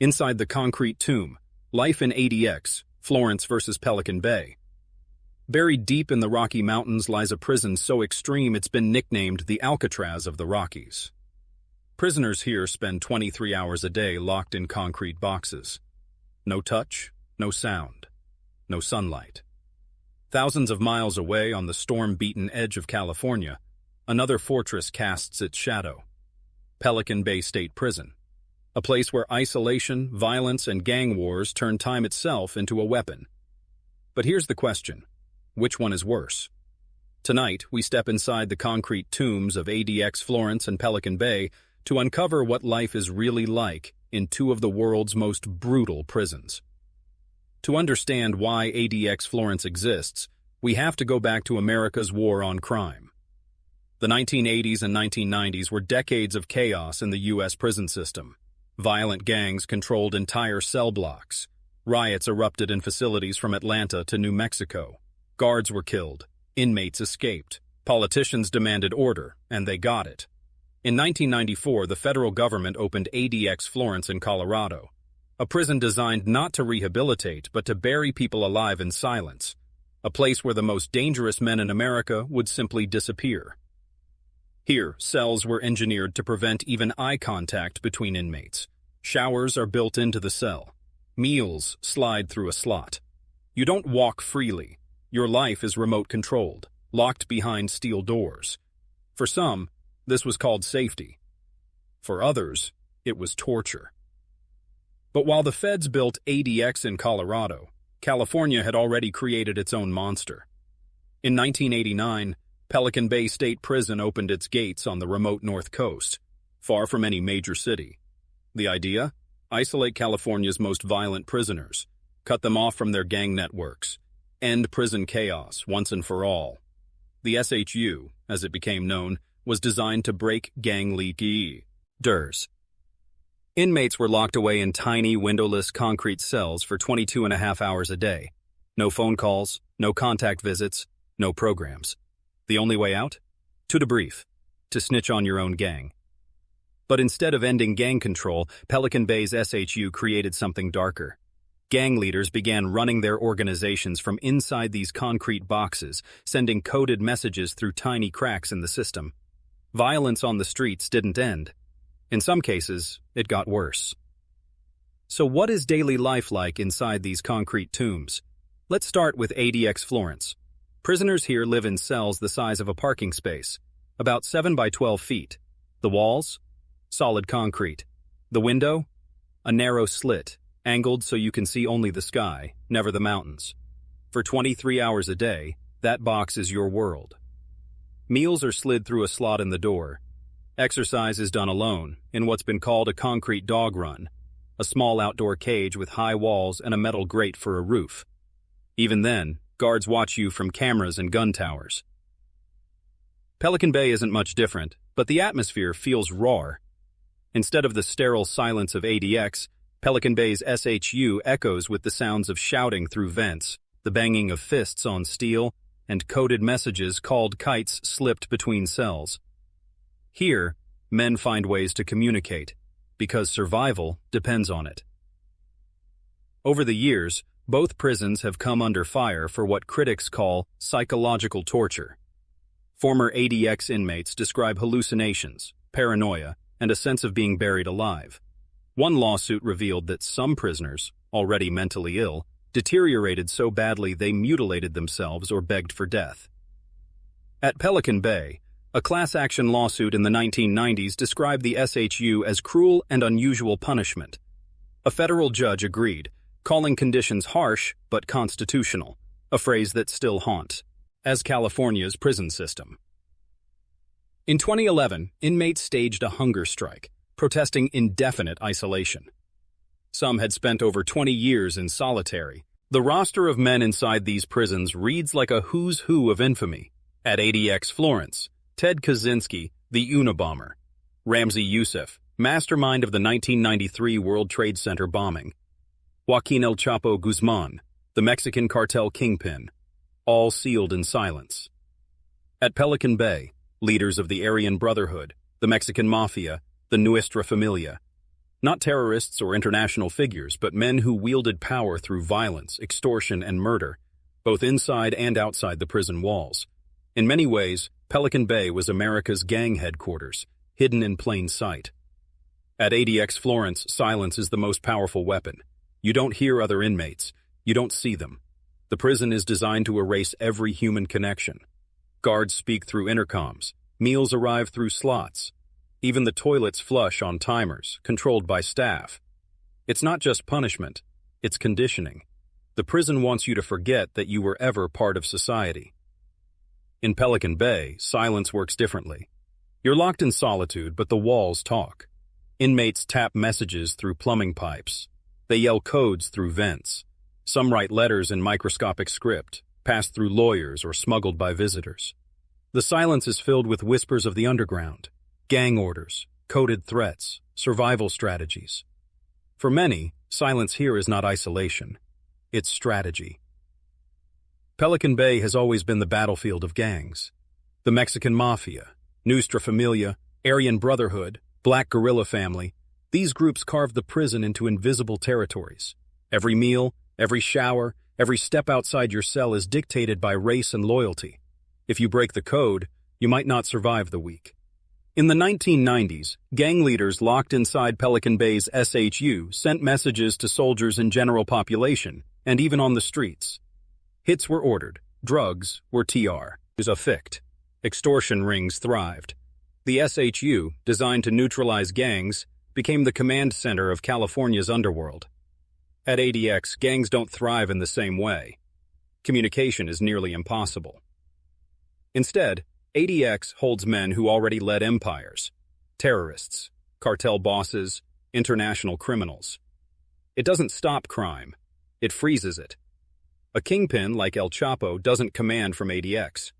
Inside the concrete tomb, life in ADX, Florence versus Pelican Bay. Buried deep in the Rocky Mountains lies a prison so extreme it's been nicknamed the Alcatraz of the Rockies. Prisoners here spend 23 hours a day locked in concrete boxes. No touch, no sound, no sunlight. Thousands of miles away on the storm-beaten edge of California, another fortress casts its shadow. Pelican Bay State Prison, a place where isolation, violence, and gang wars turn time itself into a weapon. But here's the question. Which one is worse? Tonight, we step inside the concrete tombs of ADX Florence and Pelican Bay to uncover what life is really like in two of the world's most brutal prisons. To understand why ADX Florence exists, we have to go back to America's war on crime. The 1980s and 1990s were decades of chaos in the U.S. prison system. Violent gangs controlled entire cell blocks. Riots erupted in facilities from Atlanta to New Mexico. Guards were killed. Inmates escaped. Politicians demanded order, and they got it. In 1994, the federal government opened ADX Florence in Colorado, a prison designed not to rehabilitate but to bury people alive in silence, a place where the most dangerous men in America would simply disappear. Here, cells were engineered to prevent even eye contact between inmates. Showers are built into the cell. Meals slide through a slot. You don't walk freely. Your life is remote-controlled, locked behind steel doors. For some, this was called safety. For others, it was torture. But while the feds built ADX in Colorado, California had already created its own monster. In 1989, Pelican Bay State Prison opened its gates on the remote North Coast, far from any major city. The idea? Isolate California's most violent prisoners, cut them off from their gang networks, end prison chaos once and for all. The SHU, as it became known, was designed to break gang leaders. Inmates were locked away in tiny, windowless concrete cells for 22.5 hours a day. No phone calls, no contact visits, no programs. The only way out? To debrief, to snitch on your own gang. But instead of ending gang control, Pelican Bay's SHU created something darker. Gang leaders began running their organizations from inside these concrete boxes, sending coded messages through tiny cracks in the system. Violence on the streets didn't end. In some cases, it got worse. So what is daily life like inside these concrete tombs? Let's start with ADX Florence. Prisoners here live in cells the size of a parking space, about 7 by 12 feet. The walls? Solid concrete. The window? A narrow slit, angled so you can see only the sky, never the mountains. For 23 hours a day, that box is your world. Meals are slid through a slot in the door. Exercise is done alone, in what's been called a concrete dog run, a small outdoor cage with high walls and a metal grate for a roof. Even then, guards watch you from cameras and gun towers. Pelican Bay isn't much different, but the atmosphere feels raw. Instead of the sterile silence of ADX, Pelican Bay's SHU echoes with the sounds of shouting through vents, the banging of fists on steel, and coded messages called kites slipped between cells. Here, men find ways to communicate, because survival depends on it. Over the years, both prisons have come under fire for what critics call psychological torture. Former ADX inmates describe hallucinations, paranoia, and a sense of being buried alive. One lawsuit revealed that some prisoners, already mentally ill, deteriorated so badly they mutilated themselves or begged for death. At Pelican Bay, a class-action lawsuit in the 1990s described the SHU as cruel and unusual punishment. A federal judge agreed, calling conditions harsh but constitutional, a phrase that still haunts, as California's prison system. In 2011, inmates staged a hunger strike, protesting indefinite isolation. Some had spent over 20 years in solitary. The roster of men inside these prisons reads like a who's who of infamy. At ADX Florence, Ted Kaczynski, the Unabomber. Ramzi Youssef, mastermind of the 1993 World Trade Center bombing. Joaquin El Chapo Guzman, the Mexican cartel kingpin, all sealed in silence. At Pelican Bay, leaders of the Aryan Brotherhood, the Mexican Mafia, the Nuestra Familia. Not terrorists or international figures, but men who wielded power through violence, extortion, and murder, both inside and outside the prison walls. In many ways, Pelican Bay was America's gang headquarters, hidden in plain sight. At ADX Florence, silence is the most powerful weapon. You don't hear other inmates. You don't see them. The prison is designed to erase every human connection. Guards speak through intercoms. Meals arrive through slots. Even the toilets flush on timers, controlled by staff. It's not just punishment, it's conditioning. The prison wants you to forget that you were ever part of society. In Pelican Bay, silence works differently. You're locked in solitude, but the walls talk. Inmates tap messages through plumbing pipes. They yell codes through vents. Some write letters in microscopic script, passed through lawyers or smuggled by visitors. The silence is filled with whispers of the underground. Gang orders, coded threats, survival strategies. For many, silence here is not isolation. It's strategy. Pelican Bay has always been the battlefield of gangs. The Mexican Mafia, Nuestra Familia, Aryan Brotherhood, Black Guerrilla Family, these groups carved the prison into invisible territories. Every meal, every shower, every step outside your cell is dictated by race and loyalty. If you break the code, you might not survive the week. In the 1990s, gang leaders locked inside Pelican Bay's SHU sent messages to soldiers and general population, and even on the streets. Hits were ordered, drugs were TR. Is a fict. Extortion rings thrived. The SHU, designed to neutralize gangs, became the command center of California's underworld. At ADX, gangs don't thrive in the same way. Communication is nearly impossible. Instead, ADX holds men who already led empires, terrorists, cartel bosses, international criminals. It doesn't stop crime, it freezes it. A kingpin like El Chapo doesn't command from ADX.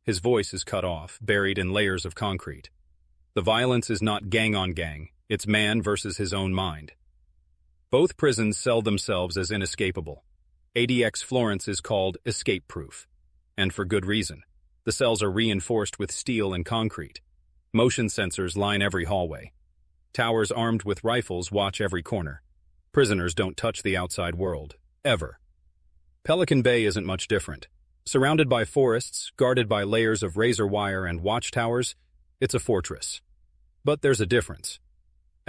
His voice is cut off, buried in layers of concrete. The violence is not gang on gang, it's man versus his own mind. Both prisons sell themselves as inescapable. ADX Florence is called escape-proof, and for good reason. The cells are reinforced with steel and concrete. Motion sensors line every hallway. Towers armed with rifles watch every corner. Prisoners don't touch the outside world, ever. Pelican Bay isn't much different. Surrounded by forests, guarded by layers of razor wire and watchtowers, it's a fortress. But there's a difference.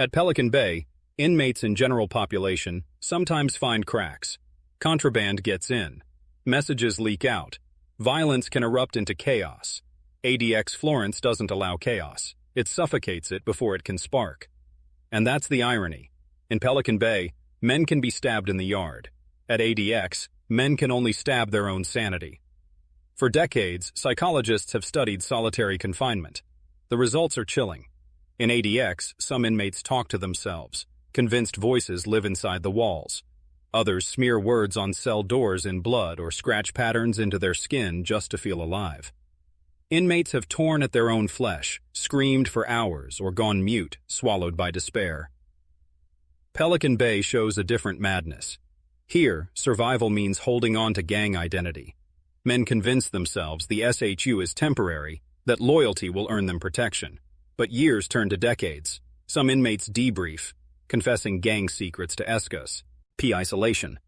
At Pelican Bay, inmates and general population sometimes find cracks. Contraband gets in. Messages leak out. Violence can erupt into chaos. ADX Florence doesn't allow chaos. It suffocates it before it can spark. And that's the irony. In Pelican Bay, men can be stabbed in the yard. At ADX, men can only stab their own sanity. For decades, psychologists have studied solitary confinement. The results are chilling. In ADX, some inmates talk to themselves. Convinced voices live inside the walls. Others smear words on cell doors in blood or scratch patterns into their skin just to feel alive. Inmates have torn at their own flesh, screamed for hours, or gone mute, swallowed by despair. Pelican Bay shows a different madness. Here, survival means holding on to gang identity. Men convince themselves the SHU is temporary, that loyalty will earn them protection. But years turn to decades. Some inmates debrief, confessing gang secrets to ESCOs. Isolation.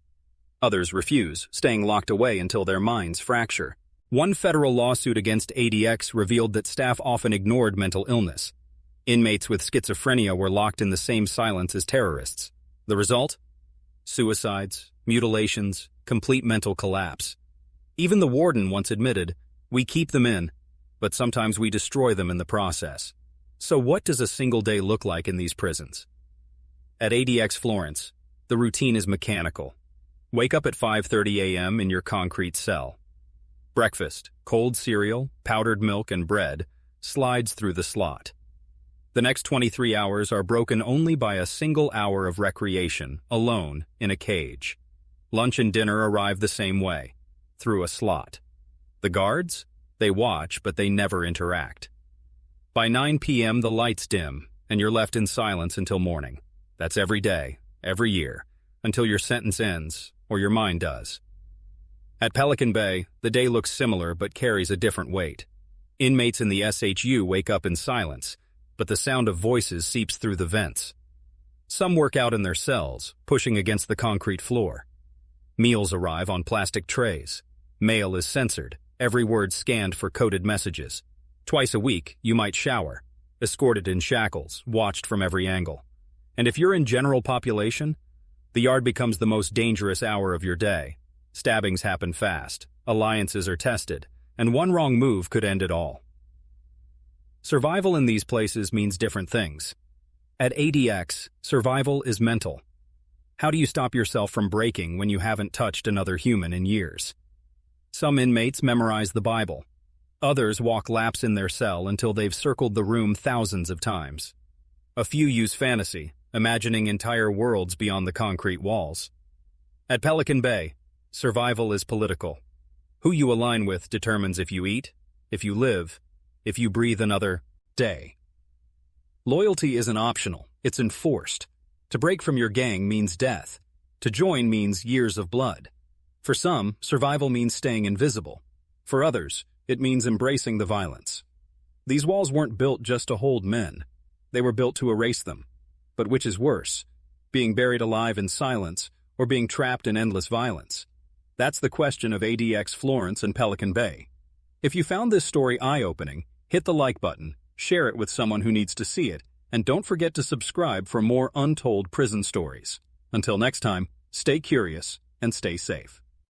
Others refuse, staying locked away until their minds fracture. One federal lawsuit against ADX revealed that staff often ignored mental illness. Inmates with schizophrenia were locked in the same silence as terrorists. The result? Suicides, mutilations, complete mental collapse. Even the warden once admitted, "We keep them in, but sometimes we destroy them in the process." So what does a single day look like in these prisons? At ADX Florence, the routine is mechanical. Wake up at 5:30 a.m. in your concrete cell. Breakfast, cold cereal, powdered milk, and bread, slides through the slot. The next 23 hours are broken only by a single hour of recreation, alone, in a cage. Lunch and dinner arrive the same way, through a slot. The guards? They watch, but they never interact. By 9 p.m. the lights dim, and you're left in silence until morning. That's every day, every year, until your sentence ends, or your mind does. At Pelican Bay, the day looks similar but carries a different weight. Inmates in the SHU wake up in silence, but the sound of voices seeps through the vents. Some work out in their cells, pushing against the concrete floor. Meals arrive on plastic trays. Mail is censored, every word scanned for coded messages. Twice a week, you might shower, escorted in shackles, watched from every angle. And if you're in general population, the yard becomes the most dangerous hour of your day. Stabbings happen fast, alliances are tested, and one wrong move could end it all. Survival in these places means different things. At ADX, survival is mental. How do you stop yourself from breaking when you haven't touched another human in years? Some inmates memorize the Bible. Others walk laps in their cell until they've circled the room thousands of times. A few use fantasy, imagining entire worlds beyond the concrete walls. At Pelican Bay, survival is political. Who you align with determines if you eat, if you live, if you breathe another day. Loyalty isn't optional, it's enforced. To break from your gang means death. To join means years of blood. For some, survival means staying invisible. For others, it means embracing the violence. These walls weren't built just to hold men. They were built to erase them. But which is worse, being buried alive in silence or being trapped in endless violence? That's the question of ADX Florence and Pelican Bay. If you found this story eye-opening, hit the like button, share it with someone who needs to see it, and don't forget to subscribe for more untold prison stories. Until next time, stay curious and stay safe.